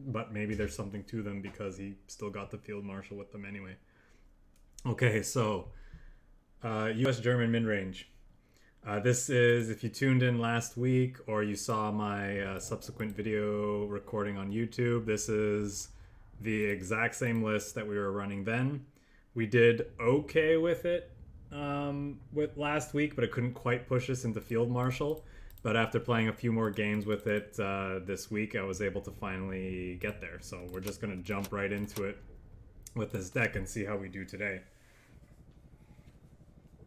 but maybe there's something to them because he still got the field marshal with them anyway. Okay, so U.S. German midrange. This is, if you tuned in last week or you saw my subsequent video recording on YouTube, this is the exact same list that we were running then. We did okay with it with last week, but it couldn't quite push us into field marshal. But after playing a few more games with it this week, I was able to finally get there. So we're just going to jump right into it with this deck and see how we do today.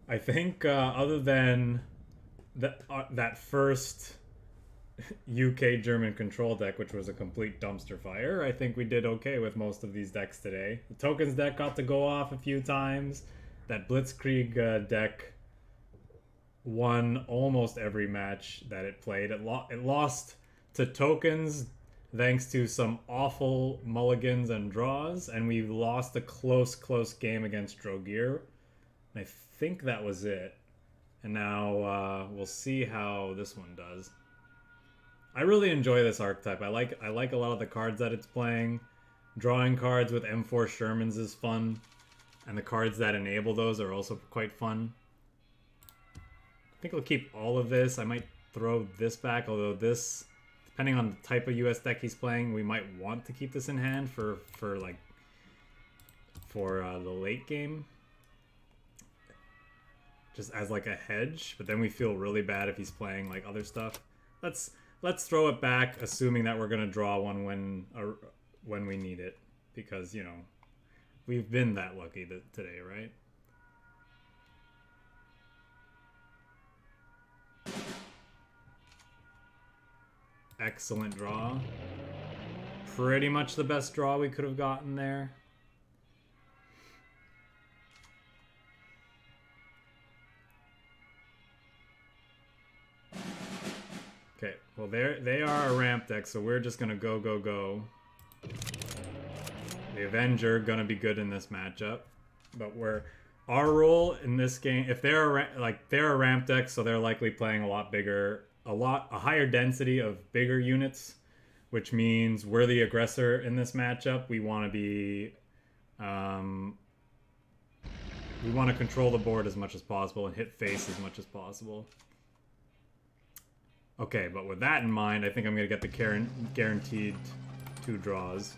I think other than that first UK German control deck, which was a complete dumpster fire, I think we did okay with most of these decks today. The tokens deck got to go off a few times. That Blitzkrieg deck won almost every match that it played. It lost to tokens thanks to some awful mulligans and draws, and we lost a close game against Drogear. I think that was it. And now we'll see how this one does. I really enjoy this archetype. I like a lot of the cards that it's playing. Drawing cards with M4 Shermans is fun, and the cards that enable those are also quite fun. I think I'll keep all of this. I might throw this back, although this, depending on the type of US deck he's playing, we might want to keep this in hand for the late game, just as like a hedge. But then we feel really bad if he's playing like other stuff. Let's throw it back, assuming that we're gonna draw one when we need it, because you know we've been that lucky today, right? Excellent draw. Pretty much the best draw we could have gotten there. Okay, well they are a ramp deck, so we're just gonna go. The Avenger gonna be good in this matchup, but our role in this game, if they're a ramp deck, so they're likely playing a lot bigger, a higher density of bigger units, which means we're the aggressor in this matchup. We want to be, we want to control the board as much as possible and hit face as much as possible. Okay, but with that in mind, I think I'm going to get the guaranteed 2 draws.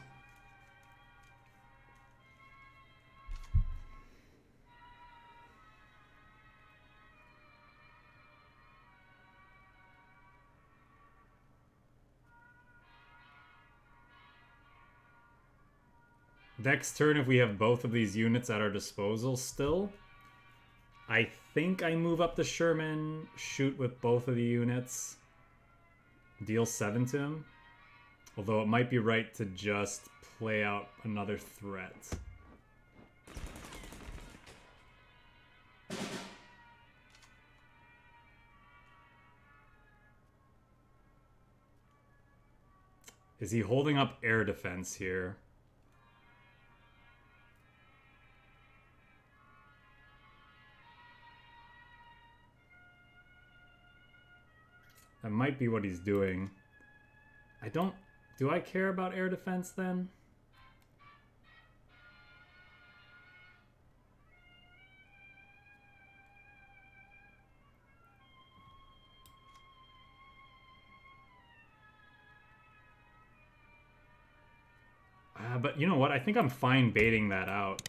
Next turn, if we have both of these units at our disposal still, I think I move up the Sherman, shoot with both of the units, deal 7 to him. Although it might be right to just play out another threat. Is he holding up air defense here? That might be what he's doing. Do I care about air defense then? But you know what? I think I'm fine baiting that out.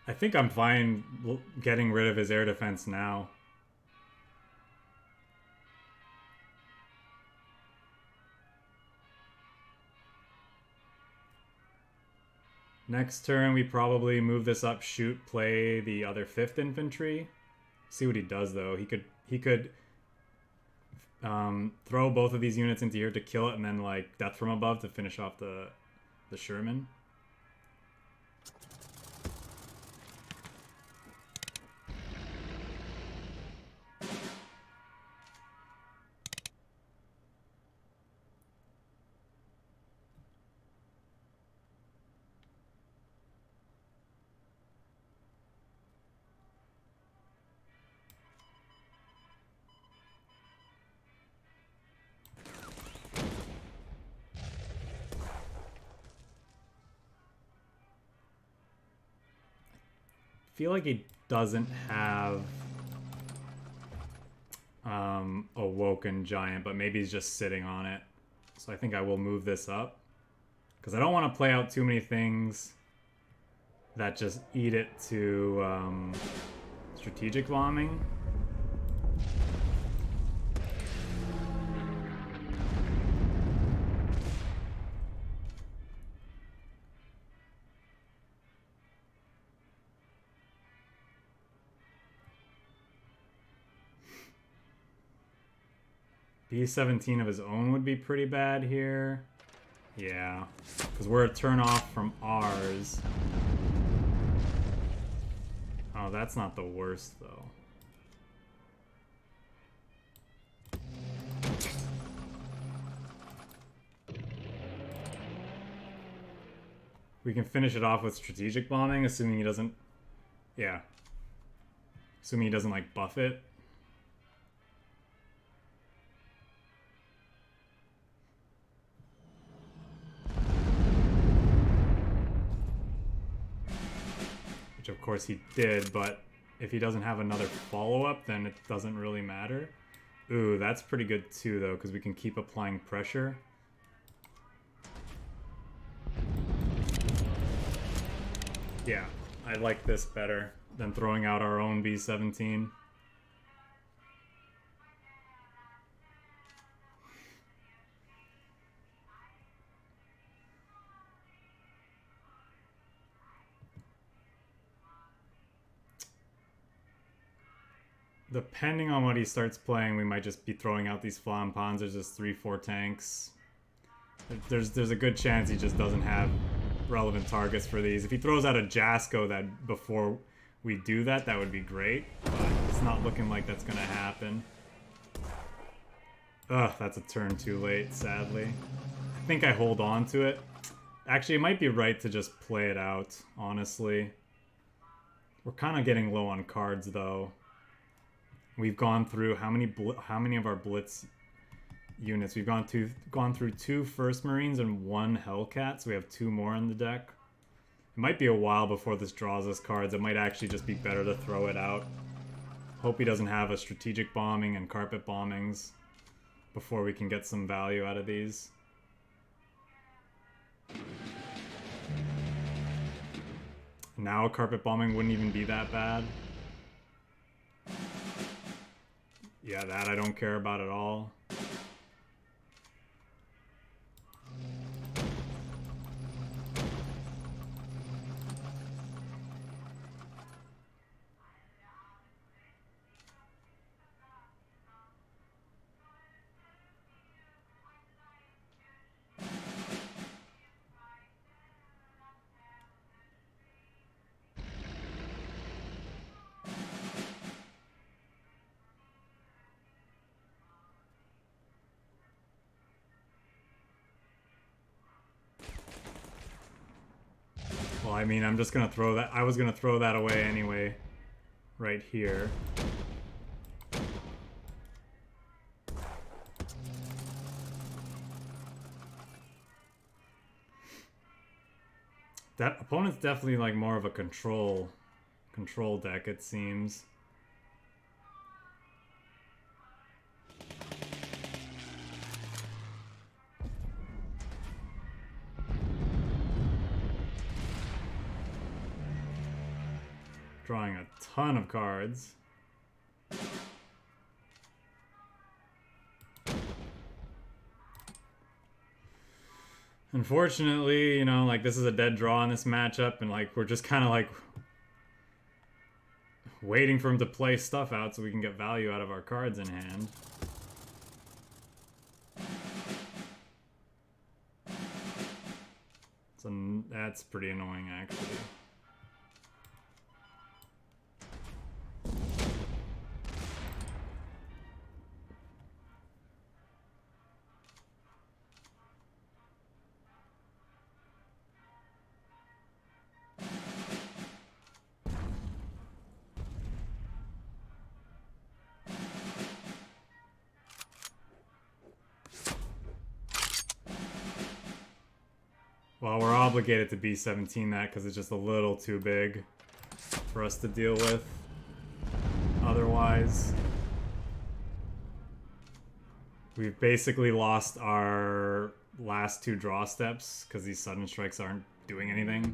I think I'm fine getting rid of his air defense now. Next turn, we probably move this up, shoot, play the other 5th infantry. See what he does, though. He could throw both of these units into here to kill it, and then like death from above to finish off the Sherman. feel like he doesn't have a Woken Giant, but maybe he's just sitting on it. So I think I will move this up. Because I don't want to play out too many things that just eat it to strategic bombing. B-17 of his own would be pretty bad here. Yeah, because we're a turn off from ours. Oh, that's not the worst, though. We can finish it off with strategic bombing, assuming he doesn't... Yeah. Assuming he doesn't, like, buff it. Which of course he did, but if he doesn't have another follow-up, then it doesn't really matter. Ooh, that's pretty good too, though, because we can keep applying pressure. Yeah, I like this better than throwing out our own B-17. Depending on what he starts playing, we might just be throwing out these FLAMMPANZERs as 3-4 tanks. There's a good chance he just doesn't have relevant targets for these. If he throws out a JASCO that before we do that, that would be great. But it's not looking like that's gonna happen. Ugh, that's a turn too late, sadly. I think I hold on to it. Actually, it might be right to just play it out, honestly. We're kind of getting low on cards, though. We've gone through how many of our Blitz units? We've gone through 2 First Marines and 1 Hellcat, so we have 2 more in the deck. It might be a while before this draws us cards. It might actually just be better to throw it out. Hope he doesn't have a strategic bombing and carpet bombings before we can get some value out of these. Now a carpet bombing wouldn't even be that bad. Yeah, that I don't care about at all. Well, I mean, I'm just gonna throw that. I was gonna throw that away anyway, right here. That opponent's definitely like more of a control deck, it seems. Drawing a ton of cards. Unfortunately, you know, like this is a dead draw in this matchup, and like we're just kind of like waiting for him to play stuff out so we can get value out of our cards in hand. So that's pretty annoying, actually. Well, we're obligated to B-17 that because it's just a little too big. for us to deal with otherwise. We've basically lost our last 2 draw steps because these sudden strikes aren't doing anything.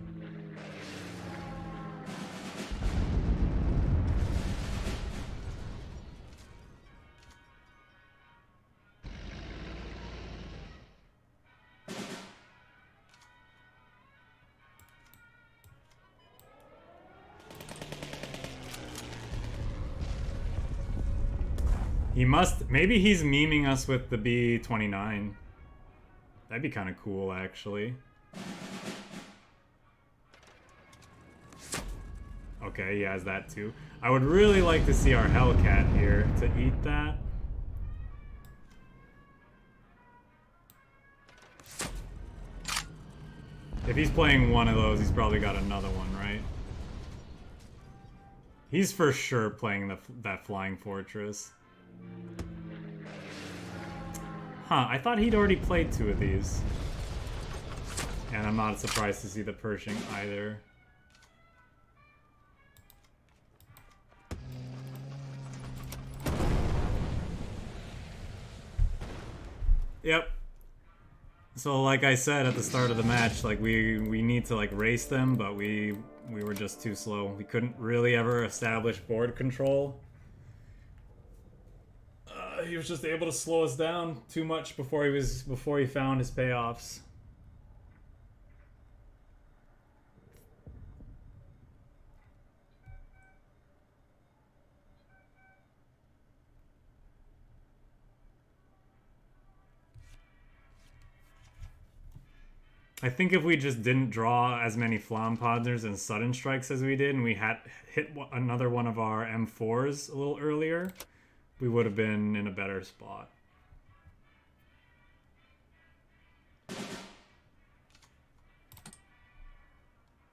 He must... Maybe he's memeing us with the B-29. That'd be kind of cool, actually. Okay, he has that too. I would really like to see our Hellcat here to eat that. If he's playing one of those, he's probably got another one, right? He's for sure playing that Flying Fortress. Huh, I thought he'd already played 2 of these. And I'm not surprised to see the Pershing either. Yep. So like I said at the start of the match, like we need to like race them, but we were just too slow. We couldn't really ever establish board control. He was just able to slow us down too much before he found his payoffs. I think if we just didn't draw as many Flampanzers and sudden strikes as we did, and we had hit another one of our M4s a little earlier, we would have been in a better spot.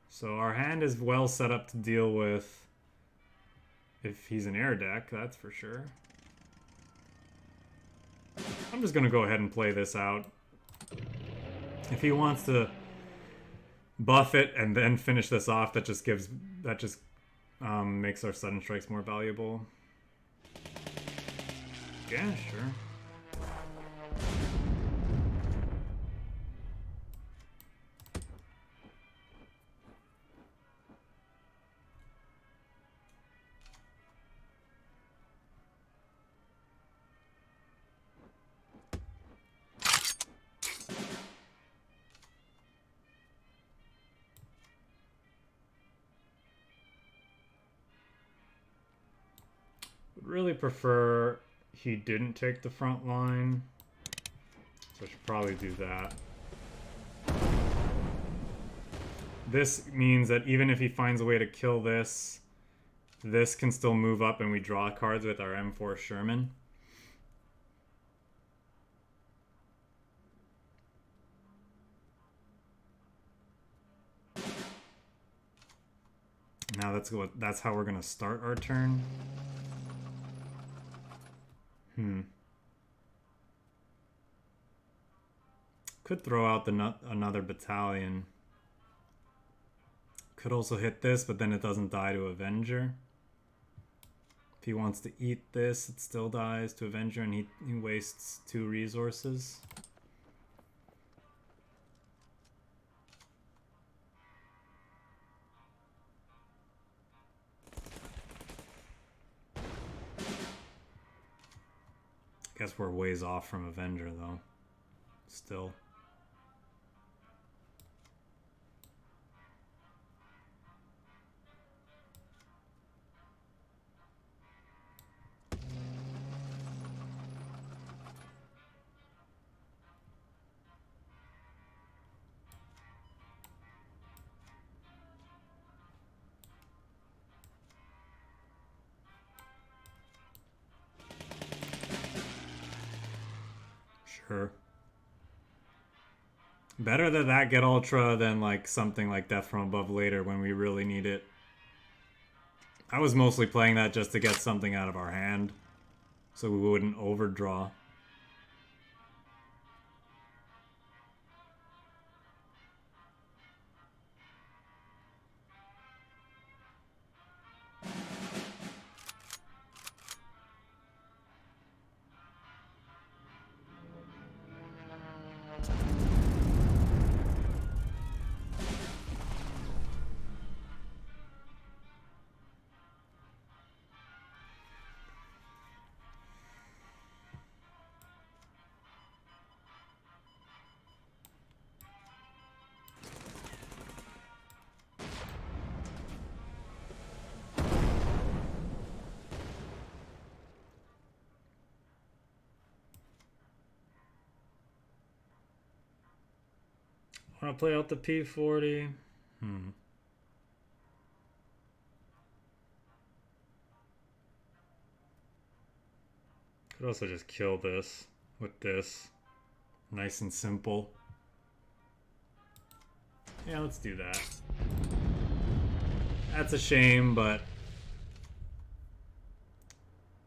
So our hand is well set up to deal with if he's an air deck, that's for sure. I'm just gonna go ahead and play this out. If he wants to buff it and then finish this off, that just makes our sudden strikes more valuable. Yeah, sure. Would really prefer he didn't take the front line, so I should probably do that. This means that even if he finds a way to kill this, this can still move up and we draw cards with our M4 Sherman. Now that's how we're gonna start our turn. Could throw out another battalion. Could also hit this, but then it doesn't die to Avenger. If he wants to eat this, it still dies to Avenger, and he wastes 2 resources. Guess we're ways off from Avenger, though. Still. Sure. Better that get Ultra than like something like Death from Above later when we really need it. I was mostly playing that just to get something out of our hand, so we wouldn't overdraw. Want to play out the P40? Could also just kill this with this. Nice and simple. Yeah, let's do that. That's a shame, but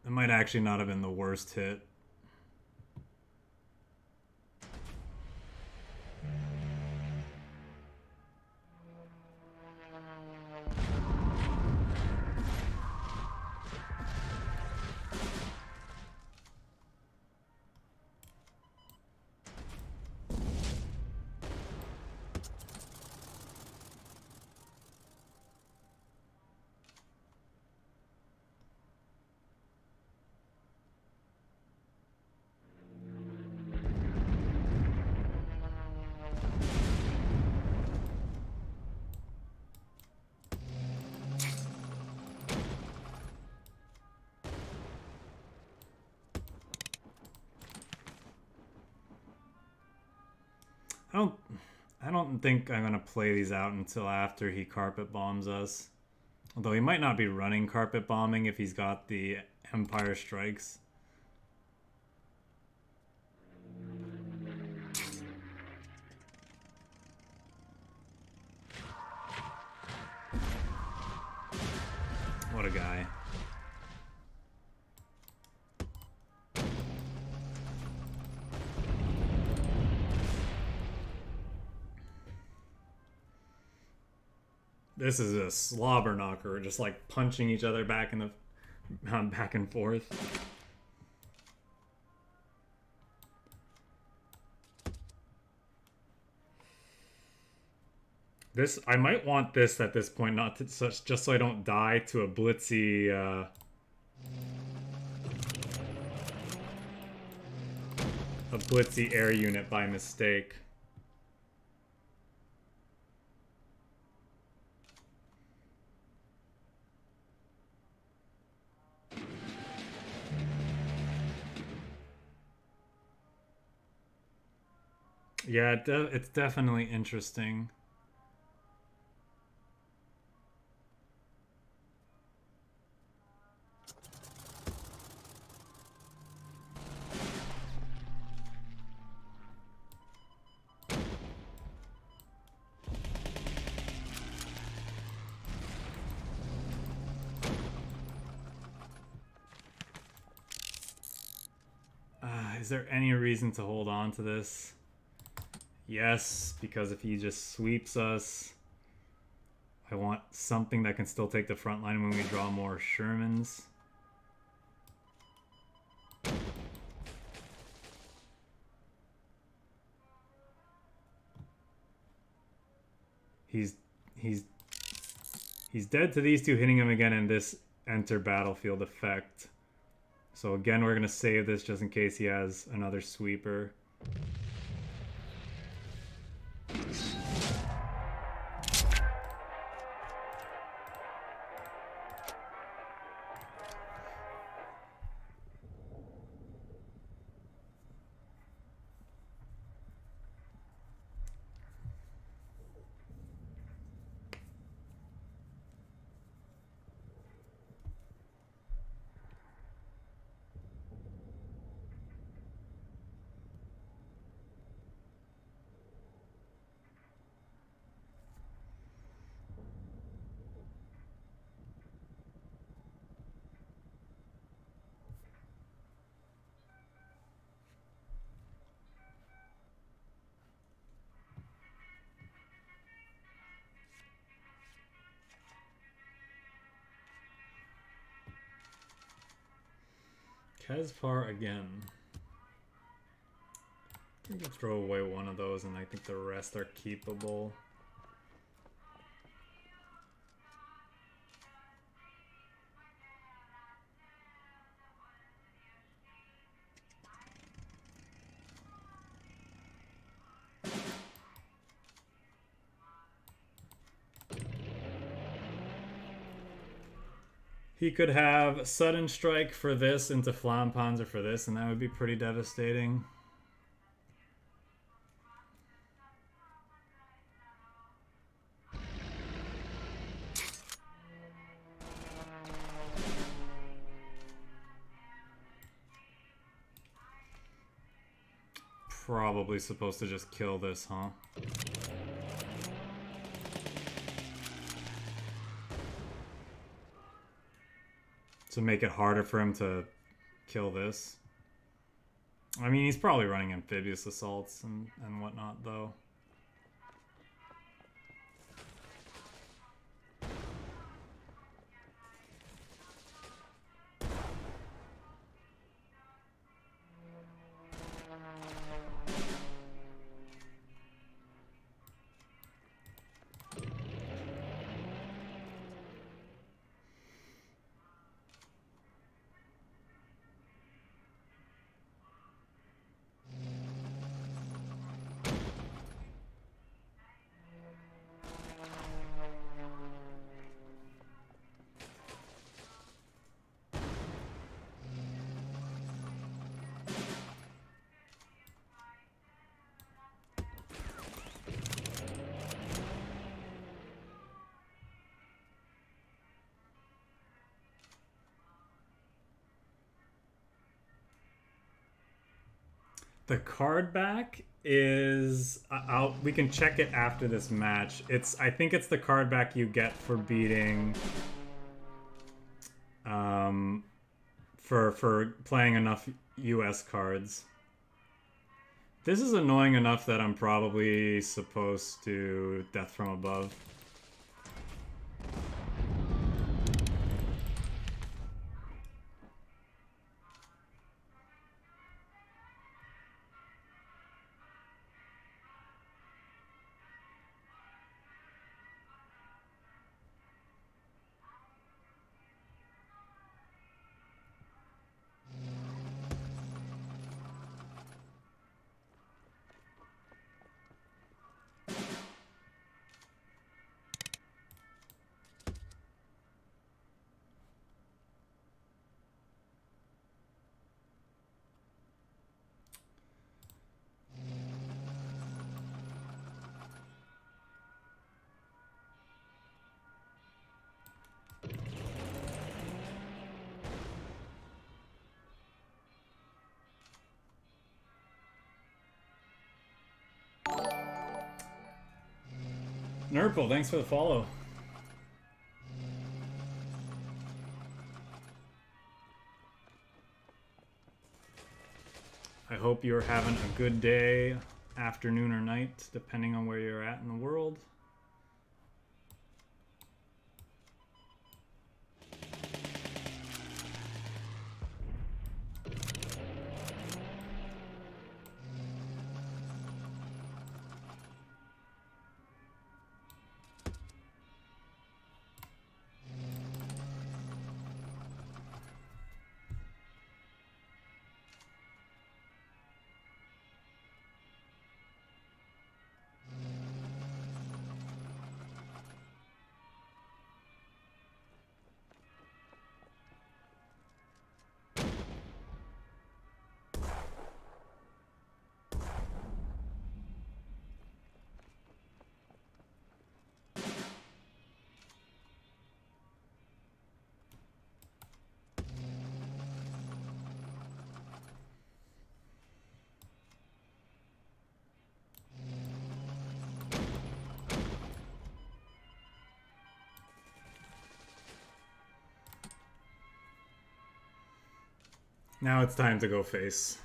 it might actually not have been the worst hit. I don't think I'm gonna play these out until after he carpet bombs us. Although he might not be running carpet bombing if he's got the Empire Strikes. What a guy. This is a slobber knocker, just like punching each other back in the back and forth. This I might want this at this point, not to such just so I don't die to a blitzy air unit by mistake. Yeah, it's definitely interesting. Is there any reason to hold on to this? Yes, because if he just sweeps us, I want something that can still take the front line when we draw more Shermans. He's dead to these two hitting him again in this enter battlefield effect. So again, we're gonna save this just in case he has another sweeper. Kazpar again. I think I'll throw away one of those and I think the rest are keepable. He could have Sudden Strike for this into FLAMMPANZER for this, and that would be pretty devastating. Probably supposed to just kill this, huh? To make it harder for him to kill this. I mean, he's probably running amphibious assaults and whatnot, though. The card back is we can check it after this match. I think it's the card back you get for beating for playing enough US cards. This is annoying enough that I'm probably supposed to Death from Above. Nurple, thanks for the follow. I hope you're having a good day, afternoon or night, depending on where you're at in the world. Now it's time to go face.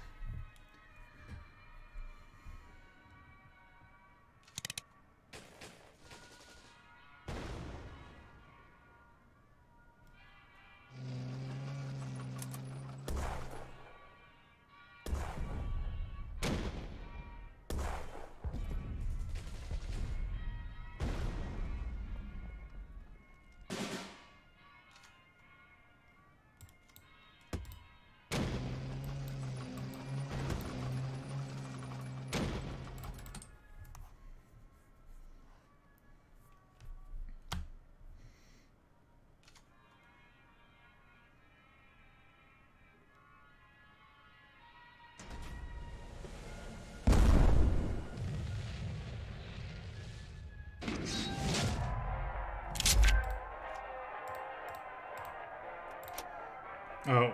Oh,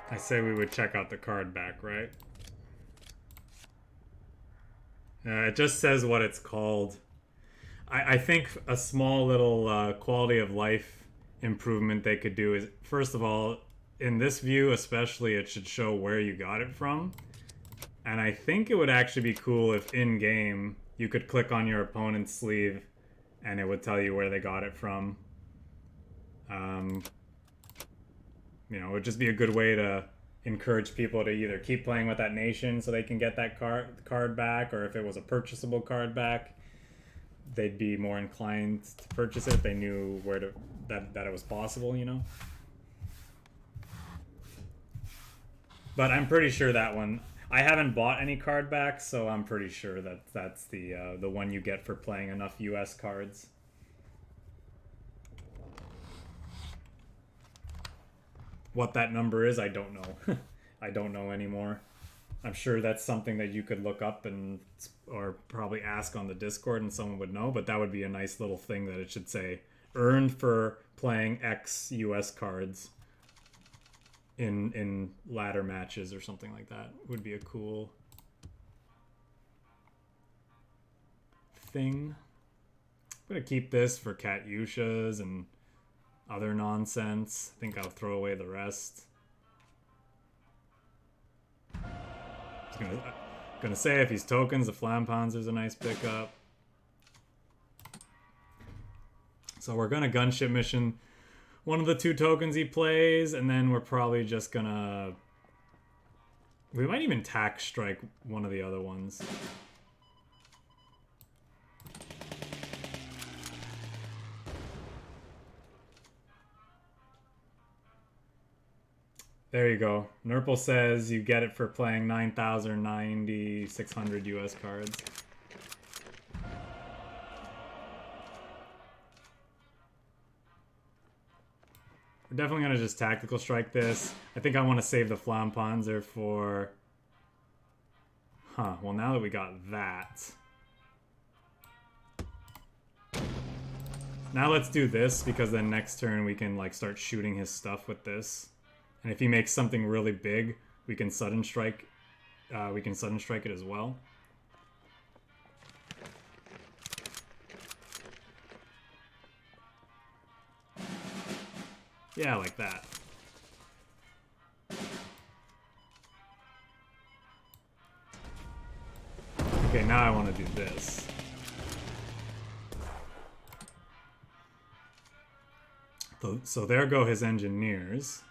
I say we would check out the card back, right? It just says what it's called. I think a small little quality of life improvement they could do is, first of all, in this view especially, it should show where you got it from. And I think it would actually be cool if in-game you could click on your opponent's sleeve and it would tell you where they got it from. You know, it would just be a good way to encourage people to either keep playing with that nation so they can get that card back, or if it was a purchasable card back, they'd be more inclined to purchase it if they knew where to that it was possible, you know. But I'm pretty sure that one, I haven't bought any card backs, so I'm pretty sure that that's the one you get for playing enough US cards. What that number is, I don't know. I don't know anymore. I'm sure that's something that you could look up and or probably ask on the Discord and someone would know, but that would be a nice little thing that it should say earned for playing X US cards in ladder matches or something like that. Would be a cool thing. I'm gonna keep this for Katyushas and other nonsense. I think I'll throw away the rest. I was gonna say if he's tokens, the FLAMMPANZER's a nice pickup. So we're gonna gunship mission one of the two tokens he plays, and then we're probably just gonna... We might even tack strike one of the other ones. There you go. Nurple says you get it for playing 9,090, 600 US cards. We're definitely going to just tactical strike this. I think I want to save the FLAMMPANZER for... Huh, well now that we got that... Now let's do this, because then next turn we can like start shooting his stuff with this. And if he makes something really big, we can sudden strike. We can sudden strike it as well. Yeah, like that. Okay, now I want to do this. So there go his engineers.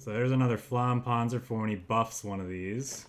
So there's another FLAMMPANZER for when he buffs one of these.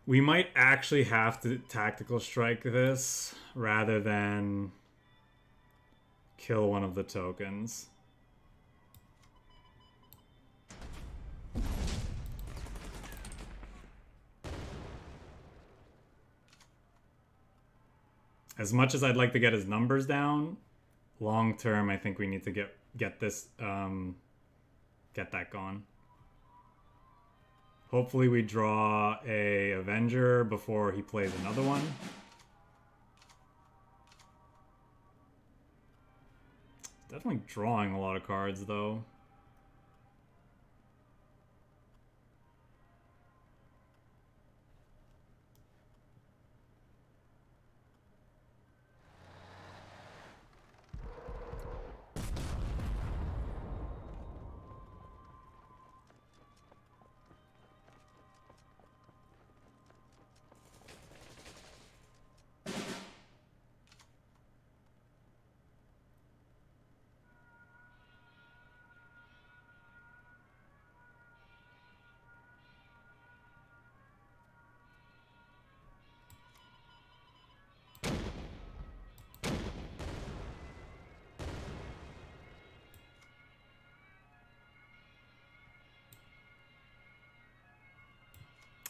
We might actually have to tactical strike this rather than kill one of the tokens. As much as I'd like to get his numbers down, long term I think we need to get this get that gone. Hopefully we draw a Avenger before he plays another one. Definitely drawing a lot of cards, though.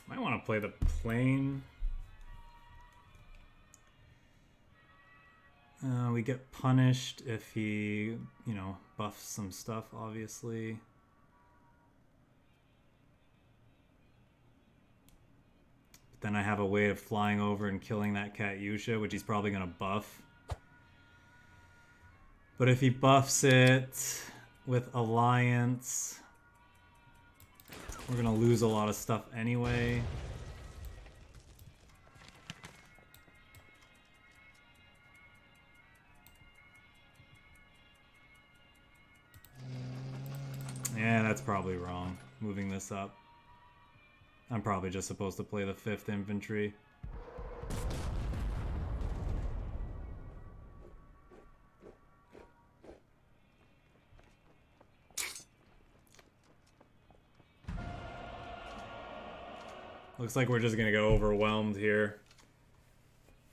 Might want to play the plane. We get punished if he, you know, buffs some stuff, obviously. But then I have a way of flying over and killing that Katyusha, which he's probably going to buff. But if he buffs it with Alliance, we're going to lose a lot of stuff anyway. Yeah, that's probably wrong, moving this up. I'm probably just supposed to play the 5th Infantry. Looks like we're just gonna get overwhelmed here.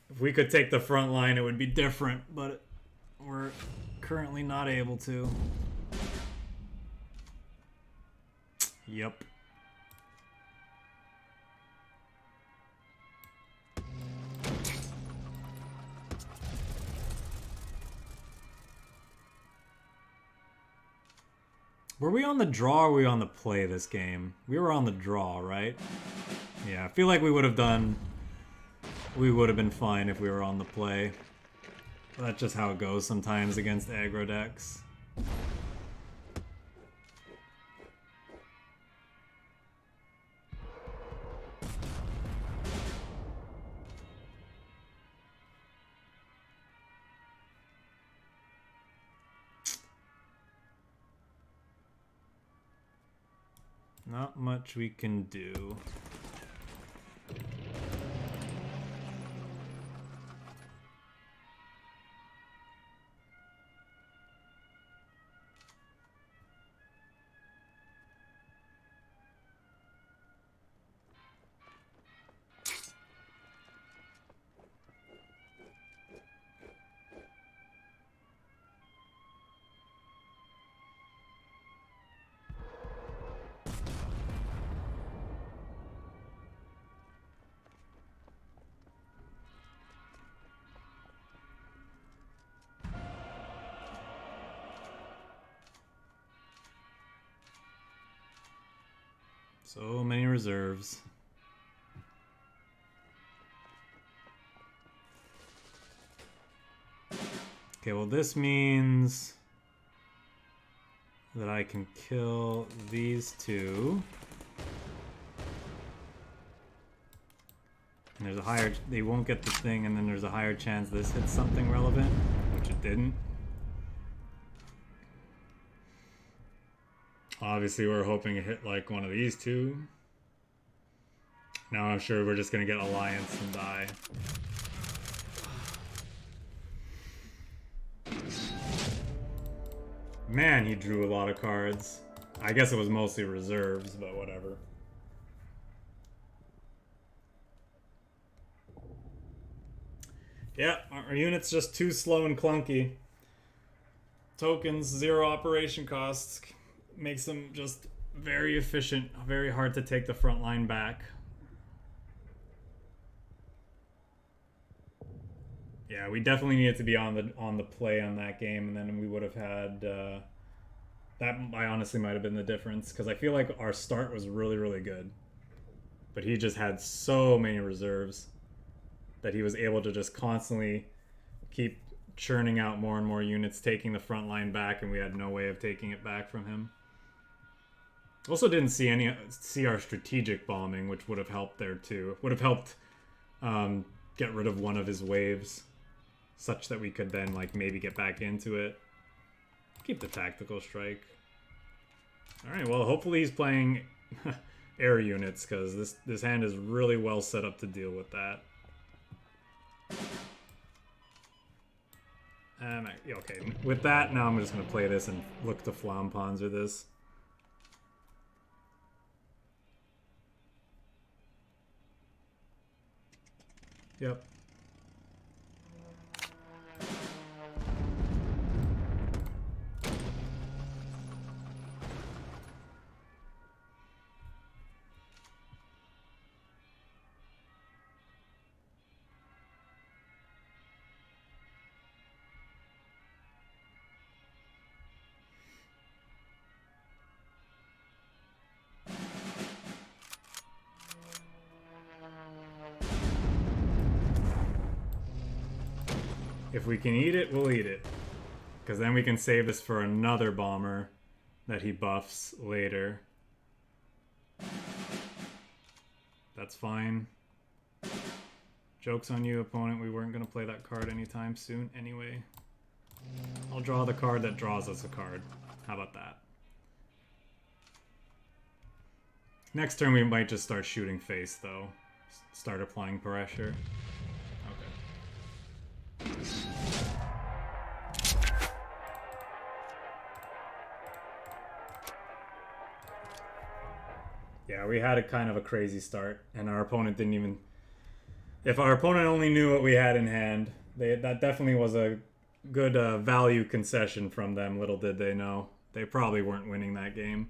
If we could take the front line, it would be different, but we're currently not able to. Yep. Were we on the draw or were we on the play this game? We were on the draw, right? Yeah, I feel like we would have been fine if we were on the play. That's just how it goes sometimes against aggro decks. Not much we can do. So many reserves. Okay, well this means that I can kill these two. And there's a higher, they won't get the thing, and then there's a higher chance this hits something relevant, which it didn't. Obviously, we're hoping it hit like one of these two. Now I'm sure we're just gonna get Alliance and die. Man, he drew a lot of cards. I guess it was mostly reserves, but whatever. Yeah, our unit's just too slow and clunky. Tokens, 0 operation costs. Makes them just very efficient, very hard to take the front line back. Yeah, we definitely needed to be on the play on that game, and then we would have had that. I honestly might have been the difference, because I feel like our start was really, really good, but he just had so many reserves that he was able to just constantly keep churning out more and more units, taking the front line back, and we had no way of taking it back from him. Also didn't see our strategic bombing, which would have helped there too. Would have helped get rid of one of his waves, such that we could then like maybe get back into it. Keep the tactical strike. All right, well, hopefully he's playing air units, because this hand is really well set up to deal with that. Okay, with that, now I'm just going to play this and look to FLAMMPANZER this. Yep. If we can eat it, we'll eat it. Because then we can save this for another bomber that he buffs later. That's fine. Joke's on you, opponent. We weren't going to play that card anytime soon anyway. I'll draw the card that draws us a card. How about that? Next turn we might just start shooting face, though. Start applying pressure. Yeah, we had a kind of a crazy start, and our opponent didn't even... If our opponent only knew what we had in hand, that definitely was a good value concession from them, little did they know. They probably weren't winning that game.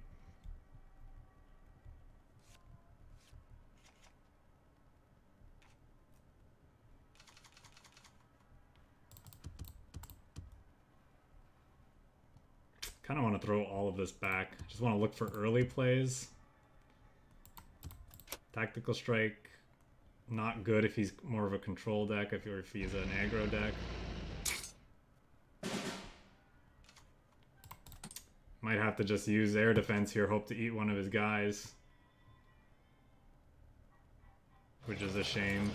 Kind of want to throw all of this back. Just want to look for early plays. Tactical strike, not good if he's more of a control deck, if he's an aggro deck. Might have to just use air defense here, hope to eat one of his guys. Which is a shame.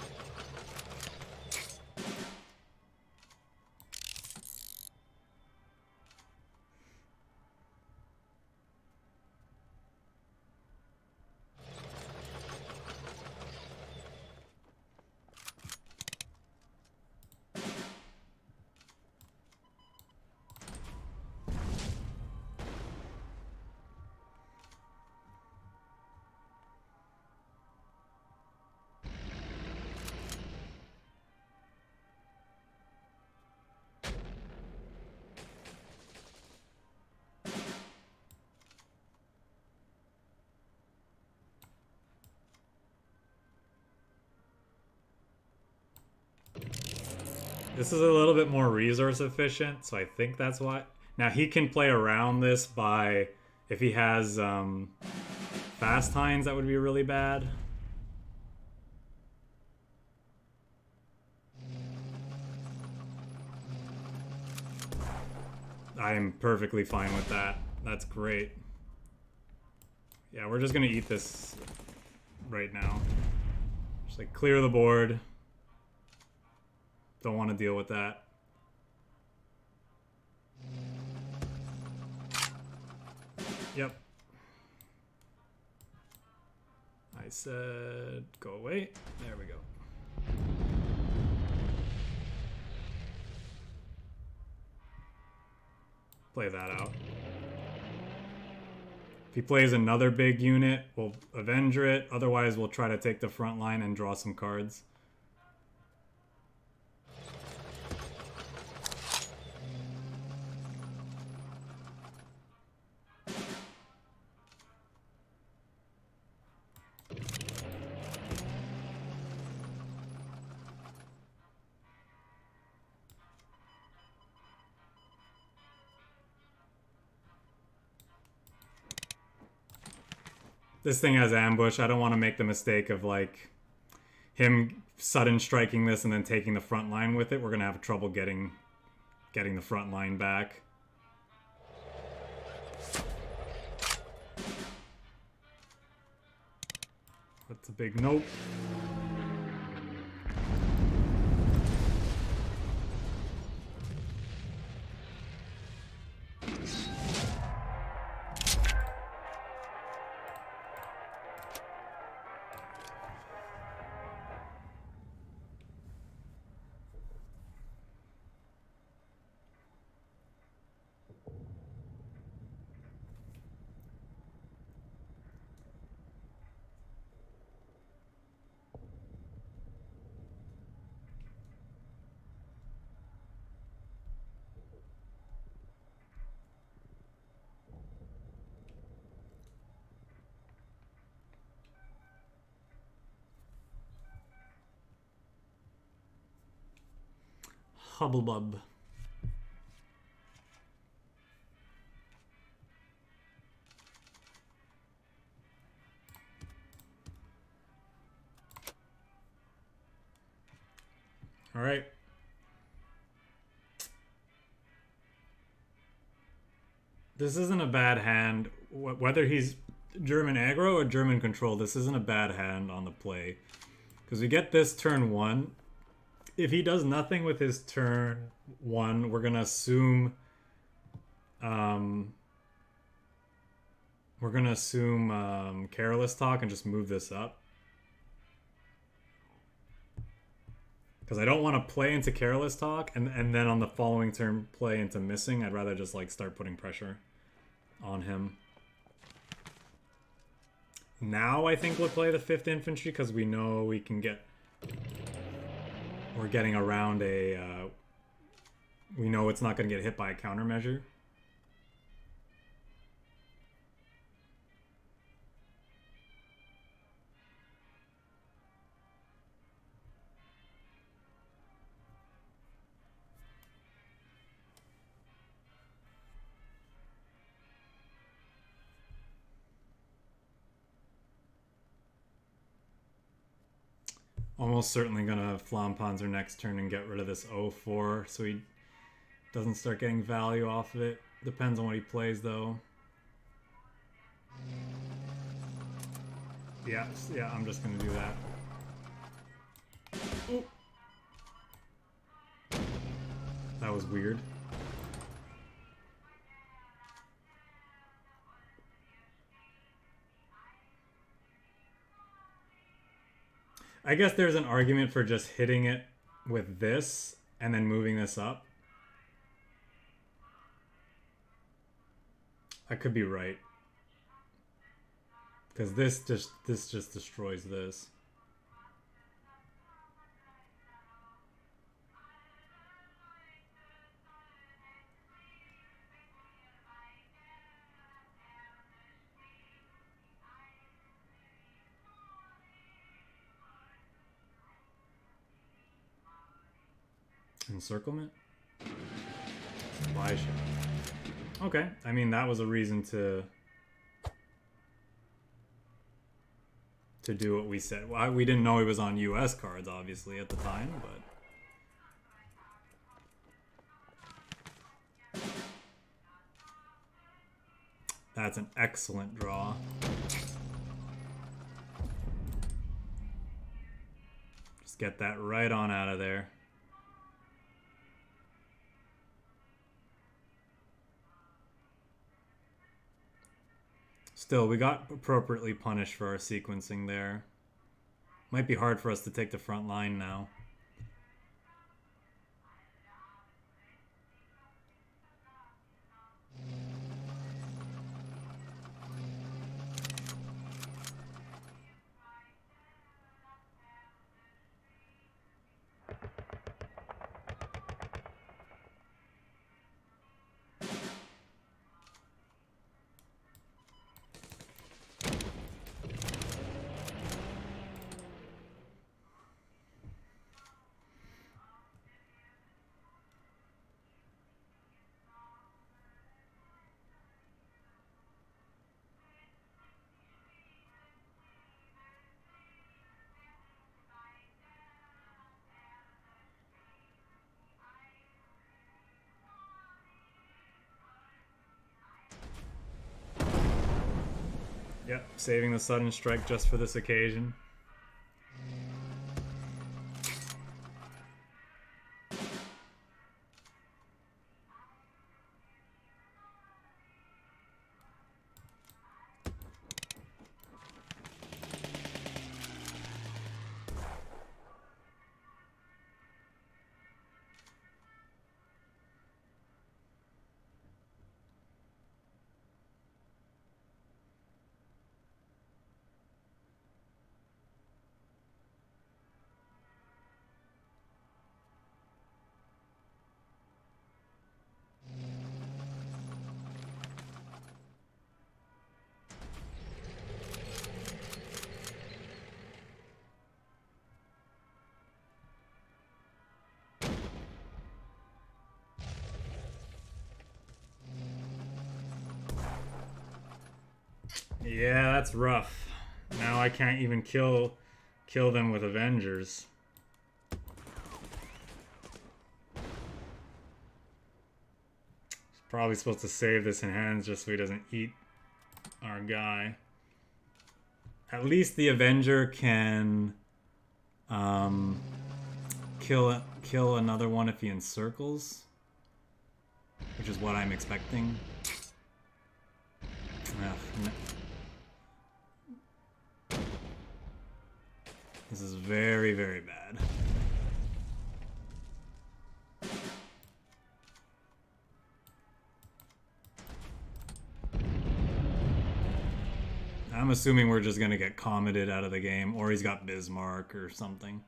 This is a little bit more resource efficient, so I think that's why. Now he can play around this by, if he has fast hinds, that would be really bad. I am perfectly fine with that. That's great. Yeah, we're just gonna eat this right now. Just like clear the board. Don't want to deal with that. Yep. I said go away. There we go. Play that out. If he plays another big unit, we'll Avenger it. Otherwise, we'll try to take the front line and draw some cards. This thing has ambush. I don't want to make the mistake of like him sudden striking this and then taking the front line with it. We're gonna have trouble getting getting the front line back. That's a big nope. Hubblebub. All right. This isn't a bad hand. Whether he's German aggro or German control, this isn't a bad hand on the play. Because we get this turn 1. If he does nothing with his turn 1, we're gonna assume careless talk and just move this up. Because I don't want to play into careless talk and then on the following turn play into missing. I'd rather just like start putting pressure on him. Now I think we'll play the 5th Infantry because we know we can get... We're getting around a... we know it's not going to get hit by a countermeasure. Almost certainly gonna FLAMMPANZER next turn and get rid of this 0-4 so he doesn't start getting value off of it. Depends on what he plays though. Yeah, I'm just gonna do that. Ooh. That was weird. I guess there's an argument for just hitting it with this and then moving this up. I could be right. Because this just destroys this. Encirclement? Supply ship. Okay, I mean that was a reason to do what we said. Well, we didn't know it was on US cards obviously at the time, but that's an excellent draw. Just get that right on out of there. Still, we got appropriately punished for our sequencing there. Might be hard for us to take the front line now. Yep, saving the sudden strike just for this occasion. Yeah, that's rough. Now I can't even kill them with Avengers. Probably supposed to save this in hands just so he doesn't eat our guy. At least the Avenger can kill another one if he encircles, which is what I'm expecting. This is very, very bad. I'm assuming we're just gonna get Cometed out of the game, or he's got Bismarck or something.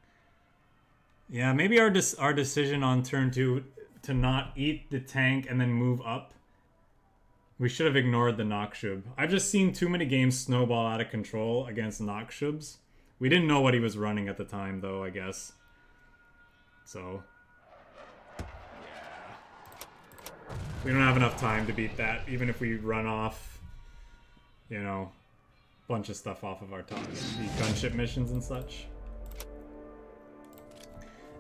Yeah, maybe our decision on turn 2 to not eat the tank and then move up. We should have ignored the Nakshub. I've just seen too many games snowball out of control against Nakshubs. We didn't know what he was running at the time, though, I guess. So, yeah. We don't have enough time to beat that, even if we run off, you know, a bunch of stuff off of our top. The gunship missions and such.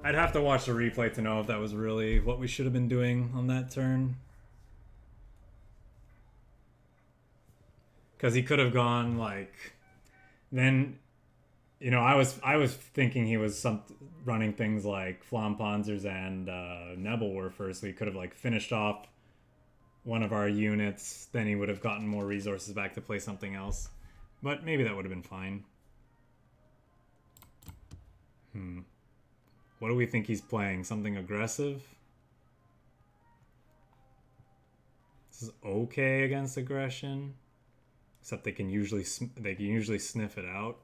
I'd have to watch the replay to know if that was really what we should have been doing on that turn. Because he could have gone, like... Then... You know, I was thinking he was running things like FLAMMPANZERs and Nebelwerfer, so he could have like finished off one of our units. Then he would have gotten more resources back to play something else. But maybe that would have been fine. What do we think he's playing? Something aggressive? This is okay against aggression, except they can usually sniff it out.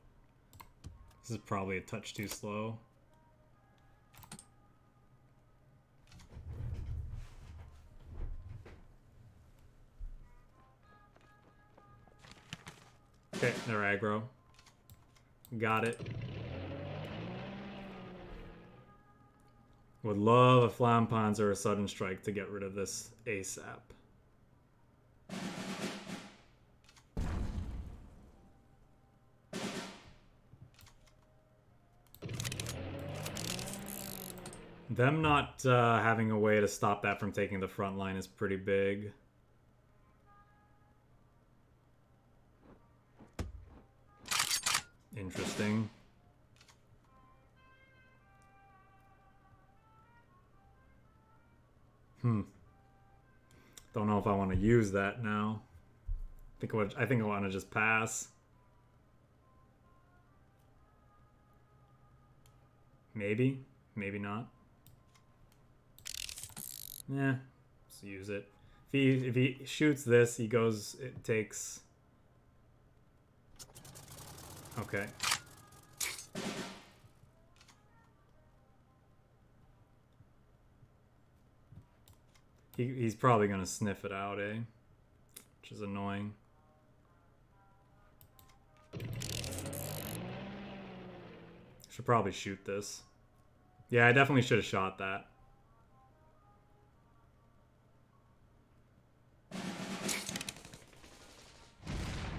This is probably a touch too slow. Okay, they're aggro. Got it. Would love a FLAMMPANZER or a sudden strike to get rid of this ASAP. Them not having a way to stop that from taking the front line is pretty big. Interesting. Don't know if I want to use that now. I think I want to just pass. Maybe, maybe not. Yeah, let's use it. If he shoots this, he goes. It takes. Okay. He's probably gonna sniff it out, eh? Which is annoying. Should probably shoot this. Yeah, I definitely should have shot that.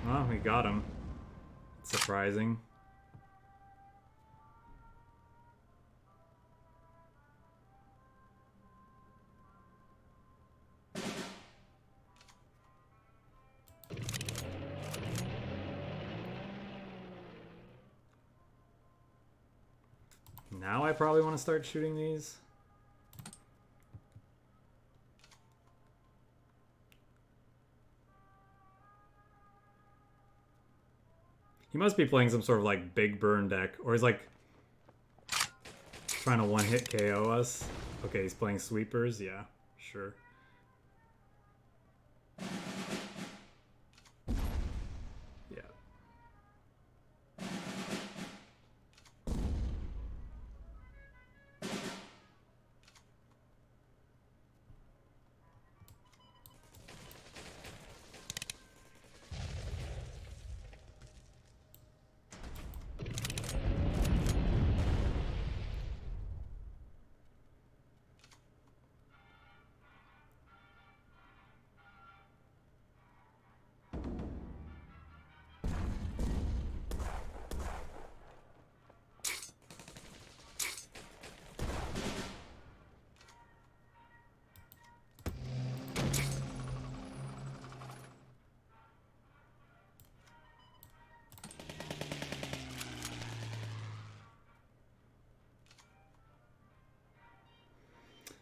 Well, we got him. It's surprising. Now I probably want to start shooting these. He must be playing some sort of like big burn deck, or he's like trying to one-hit KO us. Okay, he's playing sweepers. Yeah, sure. Yeah.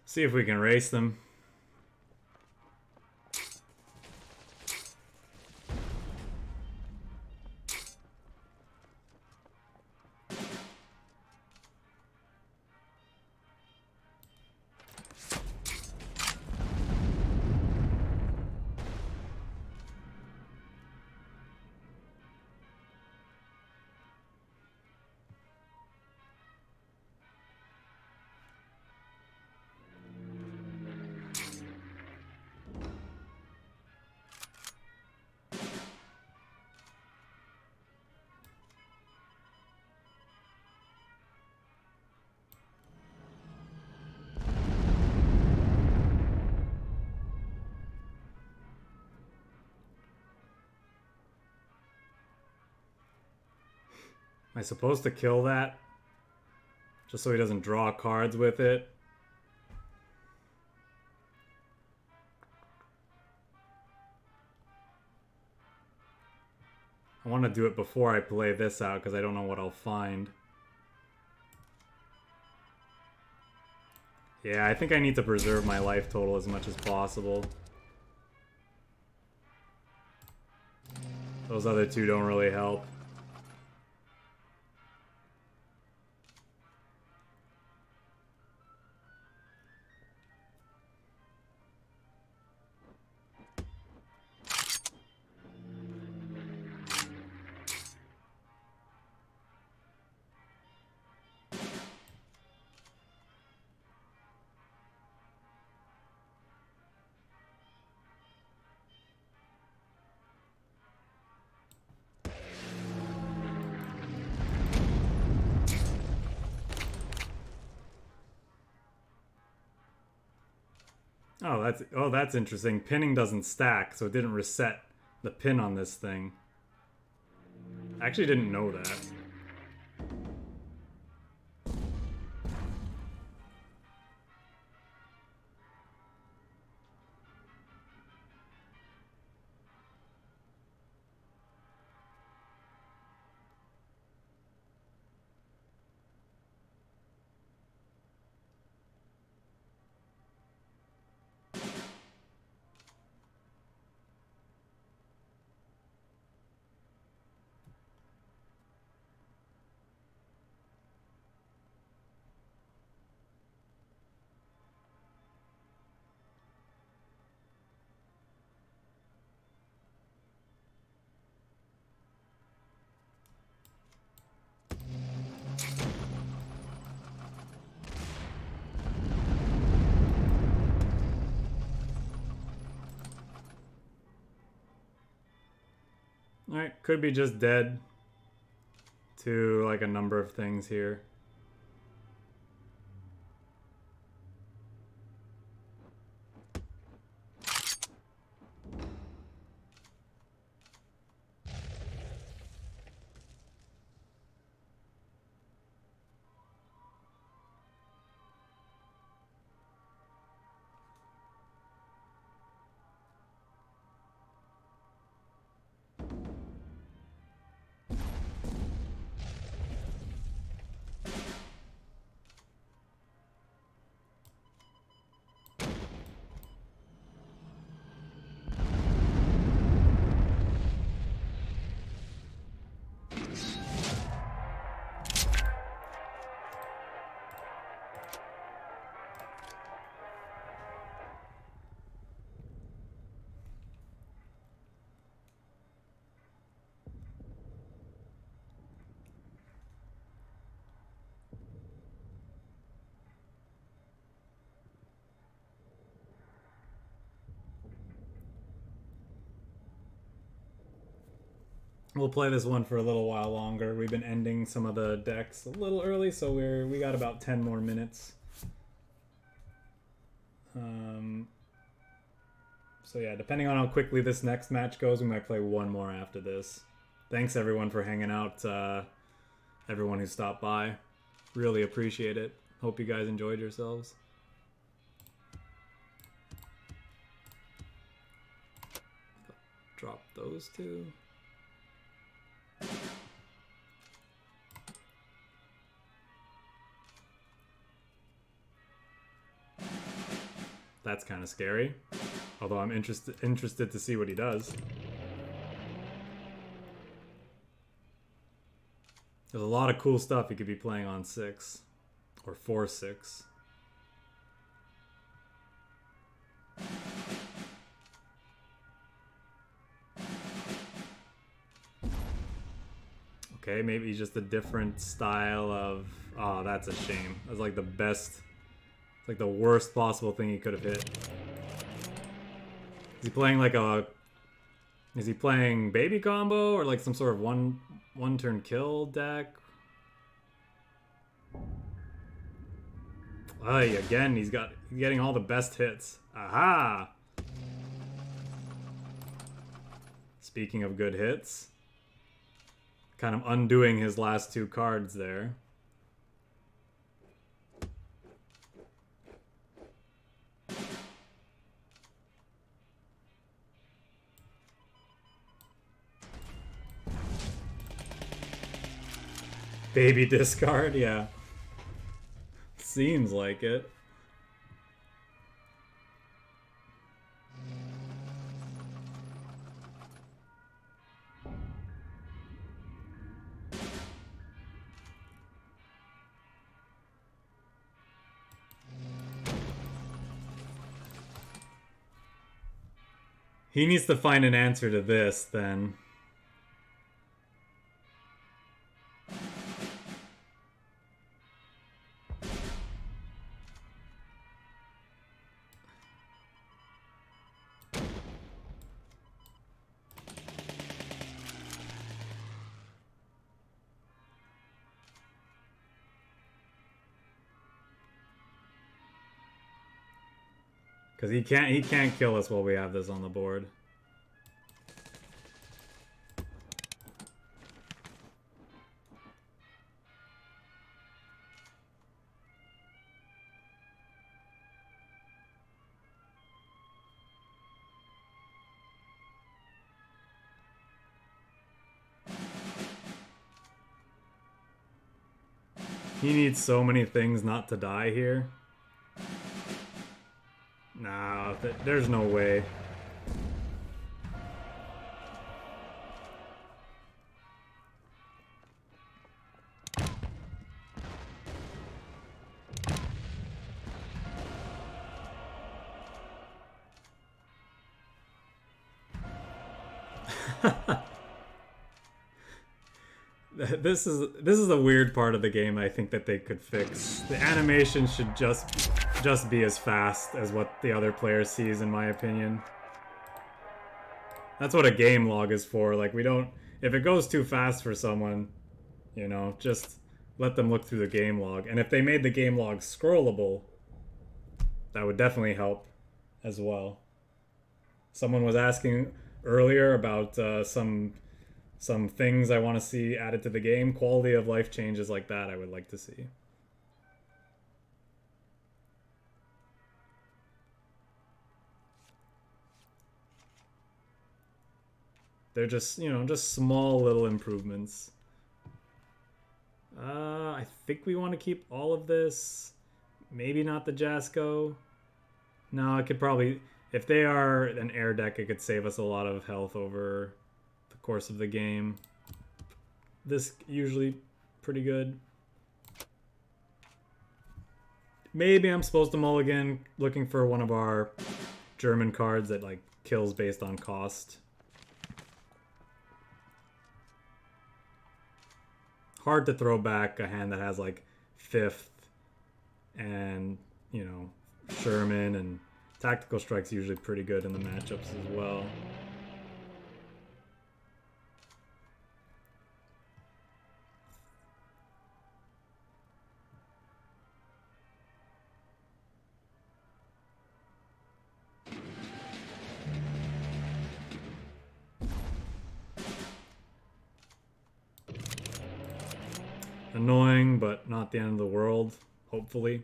See if we can race them. Am I supposed to kill that? Just so he doesn't draw cards with it? I want to do it before I play this out because I don't know what I'll find. Yeah, I think I need to preserve my life total as much as possible. Those other two don't really help. Oh, that's interesting. Pinning doesn't stack, so it didn't reset the pin on this thing. I actually didn't know that. Alright, could be just dead to like a number of things here. we'll play this one for a little while longer. We've been ending some of the decks a little early, so we got about 10 more minutes. So yeah, depending on how quickly this next match goes, we might play one more after this. Thanks everyone for hanging out, everyone who stopped by. Really appreciate it. Hope you guys enjoyed yourselves. Drop those two. That's kind of scary. Although I'm interested to see what he does. There's a lot of cool stuff he could be playing on 6 or 4-6. Okay, maybe just a different style of... Oh, that's a shame. That's like the best... It's like the worst possible thing he could have hit. Is he playing like a... Is he playing baby combo or like some sort of one turn kill deck? Ay, again, he's getting all the best hits. Aha! Speaking of good hits, kind of undoing his last 2 cards there. Baby discard, yeah. Seems like it. He needs to find an answer to this, then. Because he can't kill us while we have this on the board. He needs so many things not to die here. Nah, there's no way. This is a weird part of the game I think that they could fix. The animation should just be as fast as what the other player sees, in my opinion. That's what a game log is for. Like, we don't... If it goes too fast for someone, you know, just let them look through the game log. And if they made the game log scrollable, that would definitely help as well. Someone was asking earlier about some things I want to see added to the game. Quality of life changes like that I would like to see. They're just, you know, just small little improvements. I think we want to keep all of this. Maybe not the JASCO. No, it could probably... If they are an air deck, it could save us a lot of health over the course of the game. This usually pretty good. Maybe I'm supposed to mulligan looking for one of our German cards that like kills based on cost. Hard to throw back a hand that has like 5th and, you know, Sherman, and Tactical Strike's usually pretty good in the matchups as well. Annoying, but not the end of the world, hopefully.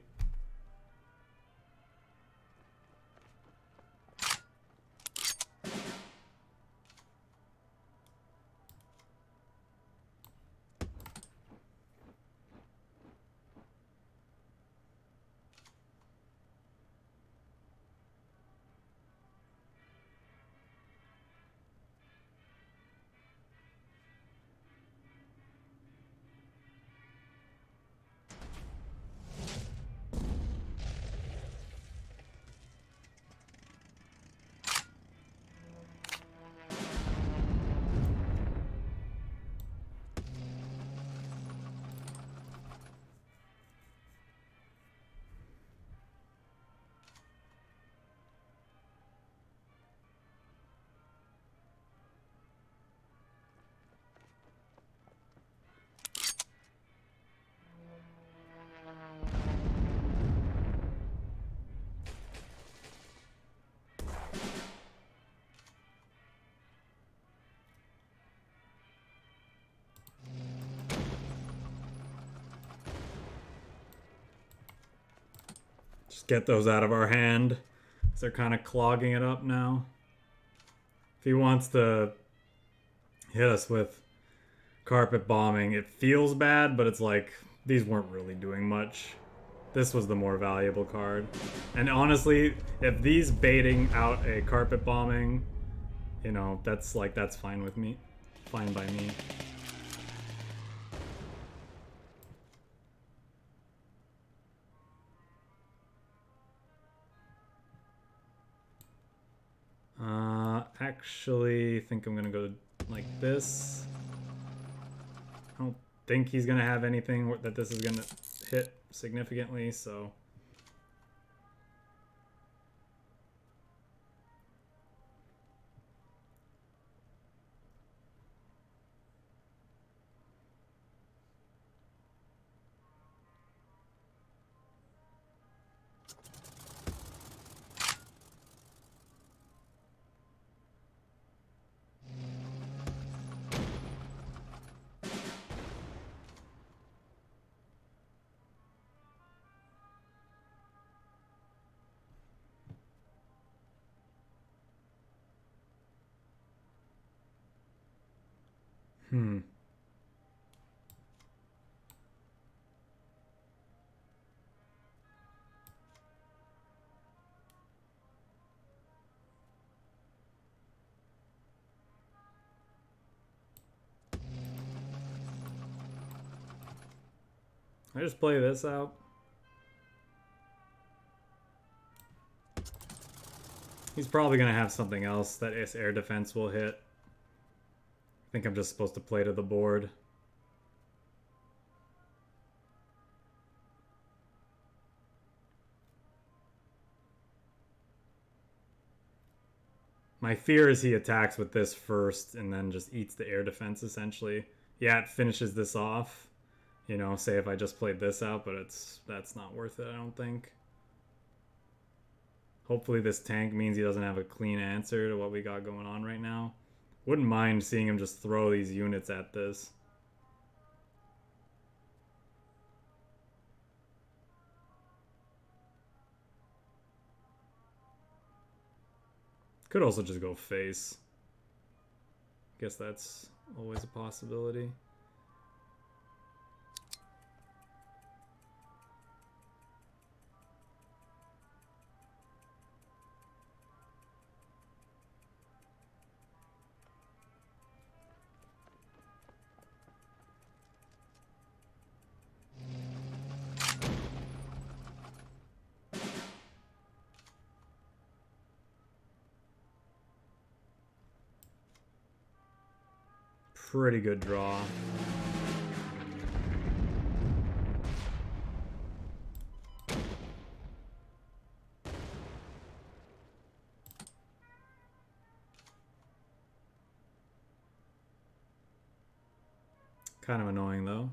Just get those out of our hand. They're kind of clogging it up now. If he wants to hit us with carpet bombing, it feels bad, but it's like, these weren't really doing much. This was the more valuable card. And honestly, if these baiting out a carpet bombing, you know, that's fine with me. Fine by me. Actually, I think I'm gonna go like this. I don't think he's gonna have anything that this is gonna hit significantly, so. I just play this out. He's probably gonna have something else that his air defense will hit. I think I'm just supposed to play to the board. My fear is he attacks with this first and then just eats the air defense essentially. Yeah, it finishes this off. You know, say if I just played this out, but that's not worth it, I don't think. Hopefully this tank means he doesn't have a clean answer to what we got going on right now. Wouldn't mind seeing him just throw these units at this. Could also just go face. Guess that's always a possibility. Pretty good draw. Kind of annoying though.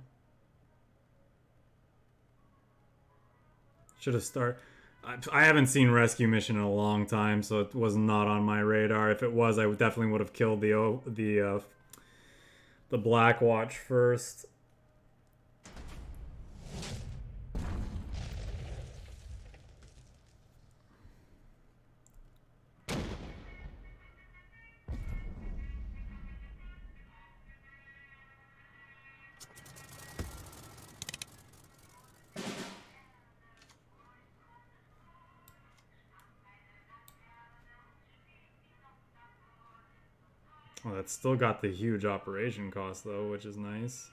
Should have started. I haven't seen Rescue Mission in a long time, so it was not on my radar. If it was, I definitely would have killed the Black Watch first. Oh, that's still got the huge operation cost though, which is nice.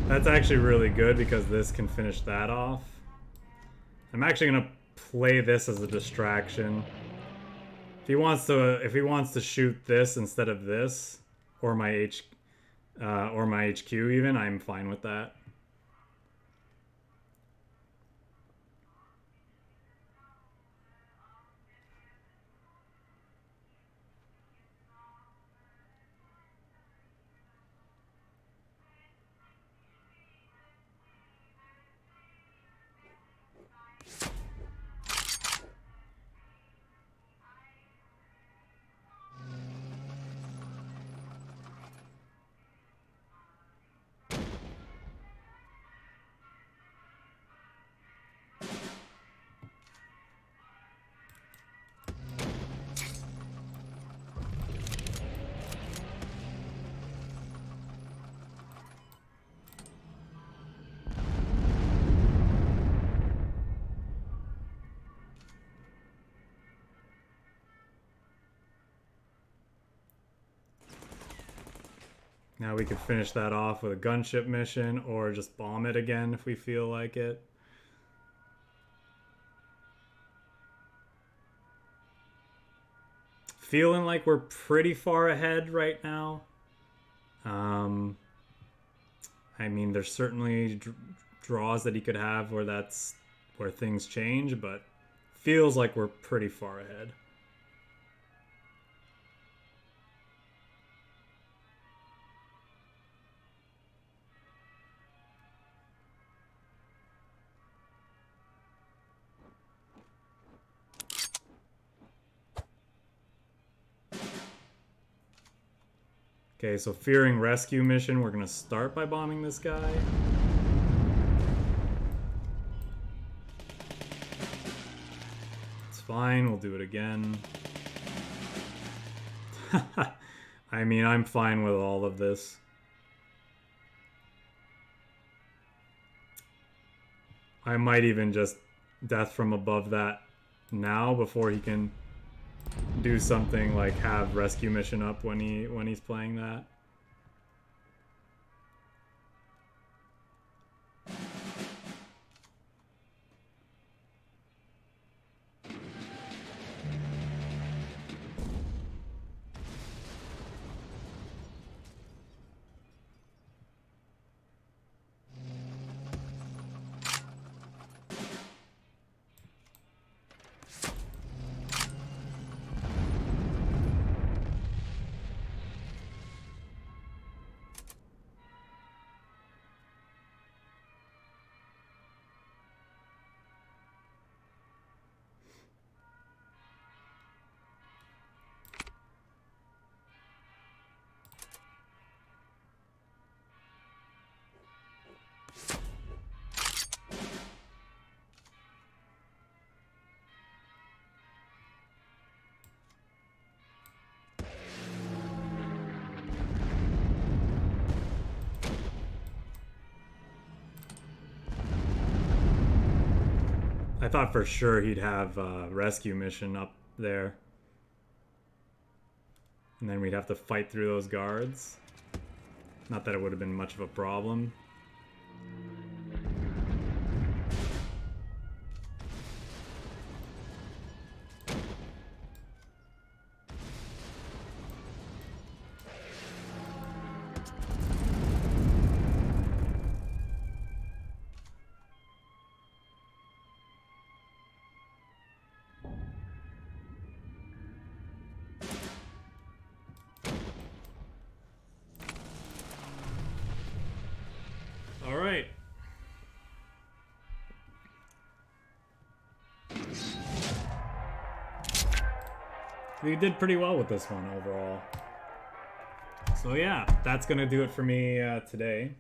That's actually really good because this can finish that off. I'm actually gonna play this as a distraction. If he wants to shoot this instead of this, or my HQ even, I'm fine with that. Now we could finish that off with a gunship mission or just bomb it again if we feel like it. Feeling like we're pretty far ahead right now. I mean, there's certainly draws that he could have where that's where things change, but feels like we're pretty far ahead. Okay, so fearing rescue mission, we're gonna start by bombing this guy. It's fine, we'll do it again. I mean, I'm fine with all of this. I might even just death from above that now before he can do something like have rescue mission up when he's playing that. I thought for sure he'd have a rescue mission up there. And then we'd have to fight through those guards. Not that it would have been much of a problem. Alright. We did pretty well with this one overall. So yeah, that's gonna do it for me today.